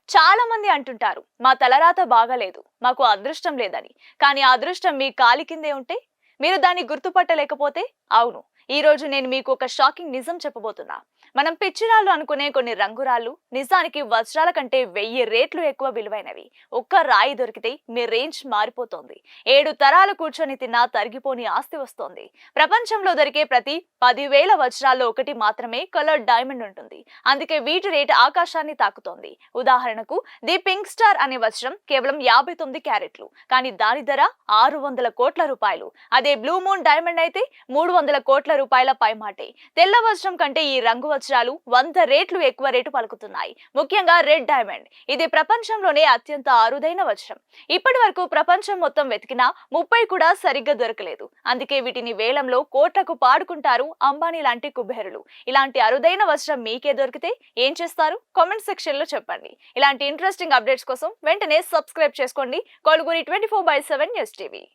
చాలా మంది అంటుంటారు మా తలరాత బాగాలేదు, మాకు అదృష్టం లేదని. కానీ ఆ అదృష్టం మీ కాలి కిందే ఉంటే మీరు దాన్ని గుర్తుపట్టలేకపోతే అవును. ఈ రోజు నేను మీకు ఒక షాకింగ్ నిజం చెప్పబోతున్నా. మనం పిచ్చిరాళ్ళు అనుకునే కొన్ని రంగురాళ్ళు నిజానికి వజ్రాల కంటే 1000 రేట్లు ఎక్కువ విలువైనవి. ఒక్క రాయి దొరికితే మీ రేంజ్ మారిపోతోంది. 7 తరాలు కూర్చొని తిన్నా తరిగిపోని ఆస్తి వస్తోంది. ప్రపంచంలో దొరికే ప్రతి 10,000 వజ్రాల్లో ఒకటి మాత్రమే కలర్డ్ డైమండ్ ఉంటుంది. అందుకే వీటి రేటు ఆకాశాన్ని తాకుతోంది. ఉదాహరణకు ది పింక్ స్టార్ అనే వజ్రం కేవలం 59 క్యారెట్లు, కానీ దాని ధర 600 కోట్ల రూపాయలు. అదే బ్లూ మూన్ డైమండ్ అయితే 300 కోట్ల రూపాయల పైమాటే. తెల్ల వజ్రం కంటే ఈ రంగు వజ్రాలు 100 రేట్లు ఎక్కువ రేటు పలుకుతున్నాయి. ముఖ్యంగా రెడ్ డైమండ్. ఇది ప్రపంచంలోనే అత్యంత అరుదైన వజ్రం. ఇప్పటి వరకు ప్రపంచం మొత్తం వెతికినా 30 కూడా సరిగ్గా దొరకలేదు. అందుకే వీటిని వేలంలో కోట్లకు పాడుకుంటారు అంబానీ లాంటి కుబేరులు. ఇలాంటి అరుదైన వజ్రం మీకే దొరికితే ఏం చేస్తారు? కామెంట్ సెక్షన్ లో చెప్పండి. ఇలాంటి ఇంట్రెస్టింగ్ అప్డేట్స్ కోసం వెంటనే సబ్స్క్రైబ్ చేసుకోండి కొలుగురి 24/7 న్యూస్ టీవీ.